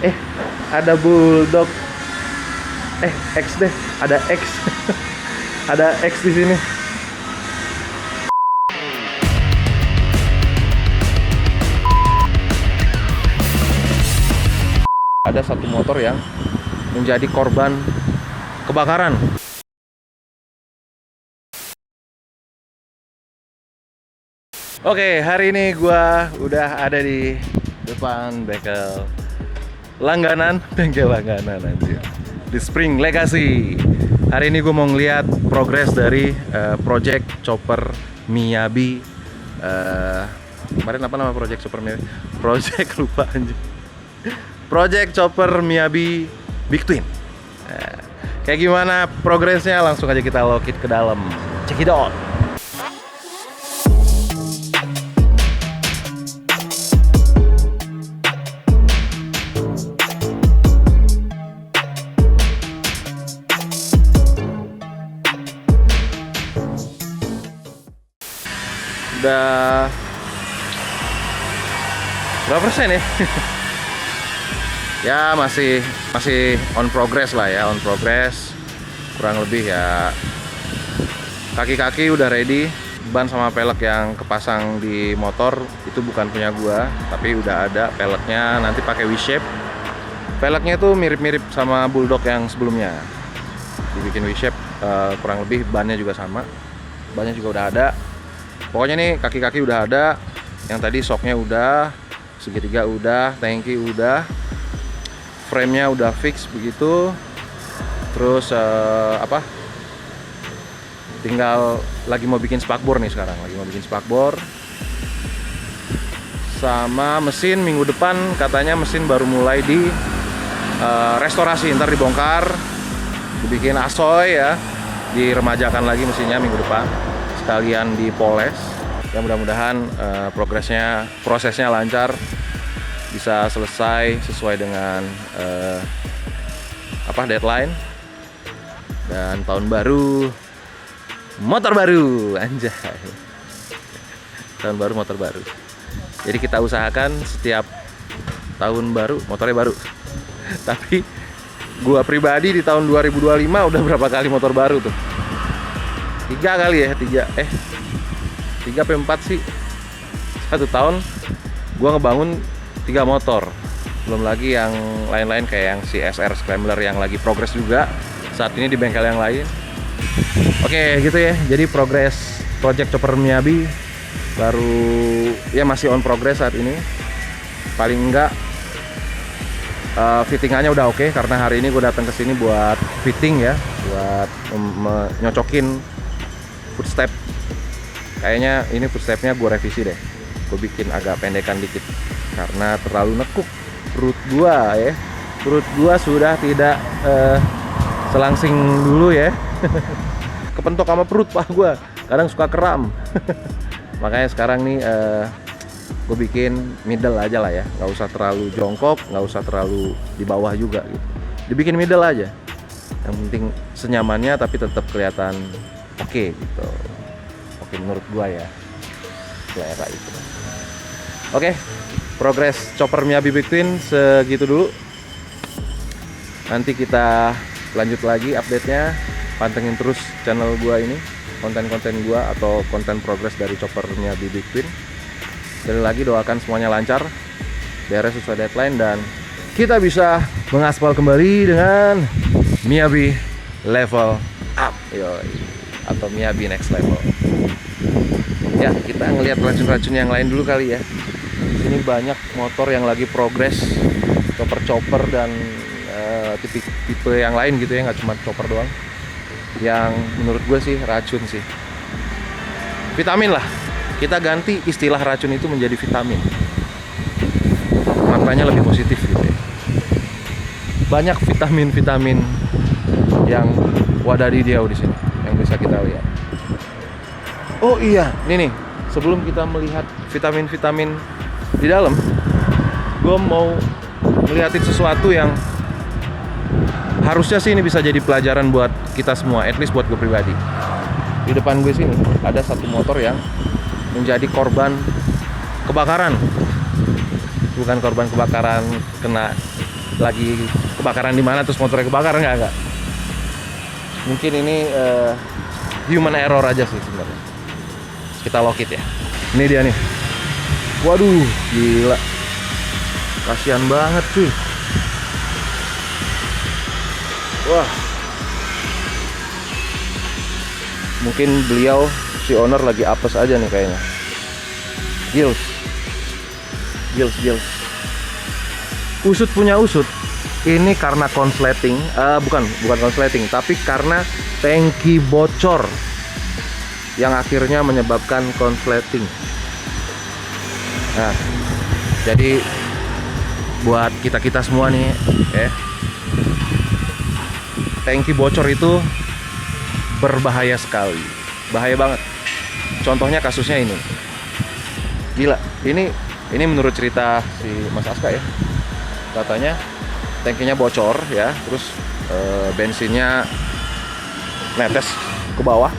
Eh, ada bulldog. X deh, ada X. Ada X di sini. Ada satu motor yang menjadi korban kebakaran. Oke, hari ini gua udah ada di depan bengkel langganan anjir. Di Spring Legacy. Hari ini gue mau ngeliat progres dari project chopper Miyabi. Kemarin apa nama project chopper Miyabi? Project lupa anjir. Project chopper Miyabi Big Twin. Kayak gimana progresnya? Langsung aja kita lokit ke dalam. Check it out. Udah berapa persen ya? Ya masih on progress lah ya, on progress. Kurang lebih ya. Kaki-kaki udah ready. Ban sama pelek yang kepasang di motor itu bukan punya gua, tapi udah ada peleknya, nanti pakai V-shape. Peleknya tuh mirip-mirip sama Bulldog yang sebelumnya. Dibikin V-shape, kurang lebih bannya juga sama. Bannya juga udah ada. Pokoknya nih kaki-kaki udah ada, yang tadi shocknya udah, segitiga udah, tangki udah, frame-nya udah fix begitu. Terus tinggal lagi mau bikin spakbor nih sekarang, lagi mau bikin spakbor. Sama mesin minggu depan katanya mesin baru mulai di restorasi, ntar dibongkar, dibikin asoy ya, diremajakan lagi mesinnya minggu depan. Sekalian dipoles. Ya mudah-mudahan prosesnya lancar, bisa selesai sesuai dengan deadline. Dan tahun baru motor baru, anjay. Tahun baru motor baru. Jadi kita usahakan setiap tahun baru motornya baru. Tapi gua pribadi di tahun 2025 udah berapa kali motor baru tuh? 3 kali ya, 3 sampai 4 sih. 1 tahun gua ngebangun 3 motor. Belum lagi yang lain-lain kayak yang si SR Scrambler yang lagi progres juga saat ini di bengkel yang lain. Oke, gitu ya. Jadi progres project chopper Miyabi baru ya masih on progress saat ini. Paling enggak fittingannya udah oke, karena hari ini gue datang ke sini buat fitting ya, buat nyocokin footstep. Kayaknya ini footstepnya gue revisi deh, gue bikin agak pendekan dikit karena terlalu nekuk perut gue ya. Perut gue sudah tidak selangsing dulu ya. Kepentok sama perut pak gue, kadang suka kram. Makanya sekarang nih gue bikin middle aja lah ya, nggak usah terlalu jongkok, nggak usah terlalu di bawah juga gitu. Dibikin middle aja, yang penting senyamannya tapi tetap kelihatan oke gitu. Oke menurut gua ya, selera itu. Oke, progres chopper Miyabi Big Twin segitu dulu. Nanti kita lanjut lagi update-nya. Pantengin terus channel gua ini, konten-konten gua atau konten progres dari chopper Miyabi Big Twin. Sekali lagi doakan semuanya lancar, beres sesuai deadline, dan kita bisa mengaspal kembali dengan Miyabi level up, yoi, atau Miyabi next level. Ya, kita ngelihat racun-racun yang lain dulu kali ya. Di sini banyak motor yang lagi progres, chopper dan tipe yang lain gitu ya, nggak cuma chopper doang. Yang menurut gue sih racun sih. Vitamin lah. Kita ganti istilah racun itu menjadi vitamin. Maknanya lebih positif gitu ya. Banyak vitamin-vitamin yang wadadidaw di sini yang bisa kita lihat. Oh iya, ini nih, sebelum kita melihat vitamin-vitamin di dalam, gue mau ngeliatin sesuatu yang harusnya sih ini bisa jadi pelajaran buat kita semua, at least buat gue pribadi. Di depan gue sini ada satu motor yang menjadi korban kebakaran. Bukan korban kebakaran kena lagi kebakaran di mana terus motornya kebakaran, enggak. Mungkin ini human error aja sih sebenarnya. Kita lock it ya. Ini dia nih. Waduh, gila. Kasihan banget cuy. Wah. Mungkin beliau si owner lagi apes aja nih kayaknya. Gils. Usut punya usut. Ini karena konsleting, bukan konsleting, tapi karena tangki bocor yang akhirnya menyebabkan konsleting. Nah, jadi buat kita semua nih, tangki bocor itu berbahaya sekali, bahaya banget. Contohnya kasusnya ini, gila. Ini menurut cerita si Mas Aska ya, katanya tangkinya bocor ya, terus bensinnya netes ke bawah,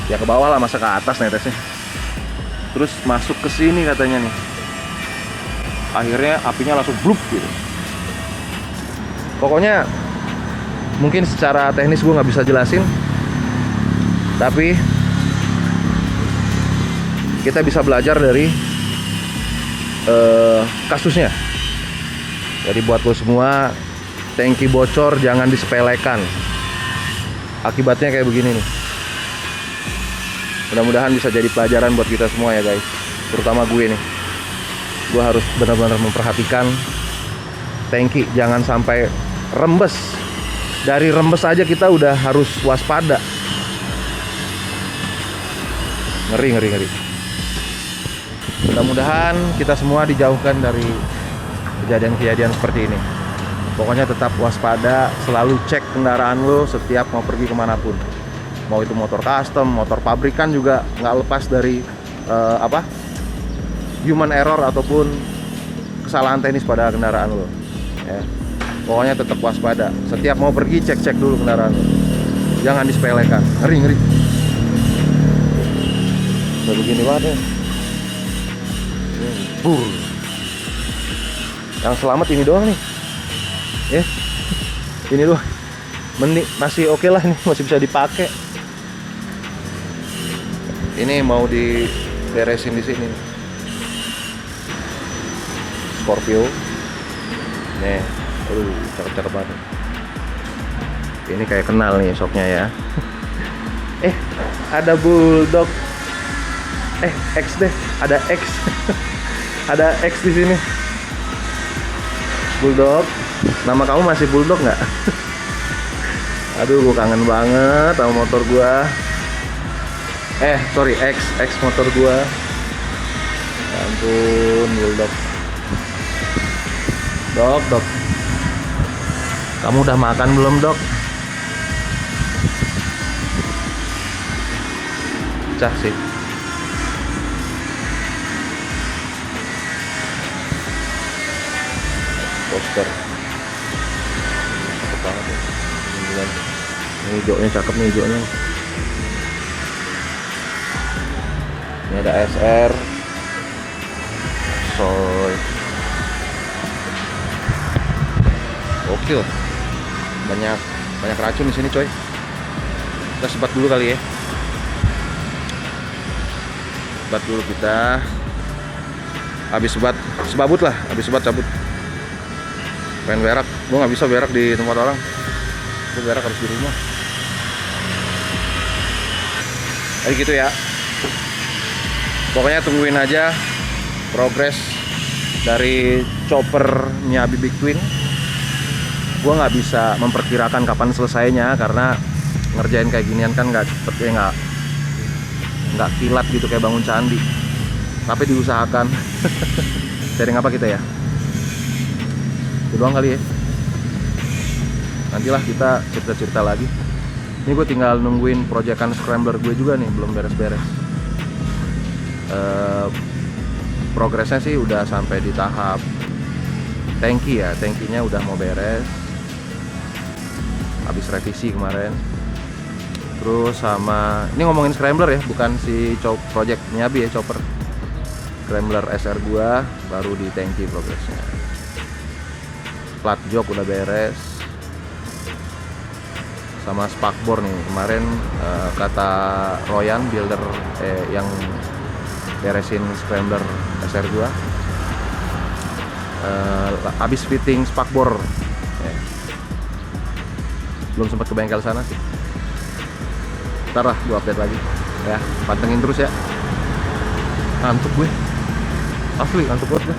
ya ke bawah lah, masa ke atas netesnya, terus masuk ke sini katanya nih, akhirnya apinya langsung blup gitu. Pokoknya mungkin secara teknis gue nggak bisa jelasin, tapi kita bisa belajar dari kasusnya. Jadi buat lo semua, tangki bocor jangan disepelekan. Akibatnya kayak begini nih. Mudah-mudahan bisa jadi pelajaran buat kita semua ya guys. Terutama gue nih. Gue harus benar-benar memperhatikan tangki, jangan sampai rembes. Dari rembes aja kita udah harus waspada. Ngeri. Mudah-mudahan kita semua dijauhkan dari kejadian-kejadian seperti ini. Pokoknya tetap waspada, selalu cek kendaraan lo setiap mau pergi kemanapun. Mau itu motor custom, motor pabrikan juga nggak lepas dari human error ataupun kesalahan teknis pada kendaraan lo. Ya. Pokoknya tetap waspada. Setiap mau pergi cek dulu kendaraan lo. Jangan disepelekan. Ngeri. Udah begini banget ya. Yang selamat ini doang nih. Ini doang. Masih oke lah, ini masih bisa dipakai. Ini mau diberesin di sini. Scorpio. Nih, cakep banget. Ini kayak kenal nih shocknya ya. Ada bulldog. X deh, ada X. Ada X di sini. Bulldog. Nama kamu masih Bulldog nggak? Aduh, gue kangen banget sama motor gua. Sorry, X motor gua. Ya ampun, Bulldog. Dok. Kamu udah makan belum, Dok? Cah sih. Poster cakep banget ya. Ini hijaunya cakep nih, hijaunya. Ini ada SR Soy. Oke, banyak racun di sini coy. Kita sebat dulu kali ya. Sebat dulu kita. Habis sebat, sebabut lah. Habis sebat cabut. Pengen berak, gue nggak bisa berak di tempat orang. Gue berak harus di rumah. Jadi gitu ya. Pokoknya tungguin aja progres dari chopper Miyabi Big Twin. Gue nggak bisa memperkirakan kapan selesainya karena ngerjain kayak ginian kan nggak cepet ya, nggak kilat gitu kayak bangun candi. Tapi diusahakan. Sharing apa kita ya? Itu doang kali ya. Nantilah kita cerita-cerita lagi. Ini gue tinggal nungguin proyekan scrambler gue juga nih, belum beres-beres. Progresnya sih udah sampai di tahap tangki ya, tangkinya udah mau beres. Habis revisi kemarin. Terus sama ini ngomongin scrambler ya, bukan si project Miyabi ya, chopper. Scrambler SR gua baru di tangki progresnya. Plat jok udah beres, sama spakbor nih kemarin kata Royan builder yang beresin Scrambler SR gua, habis fitting spakbor ya. Belum sempat ke bengkel sana sih, ntar lah gua update lagi ya, pantengin terus ya. Ngantuk gue, asli ngantuk banget gue.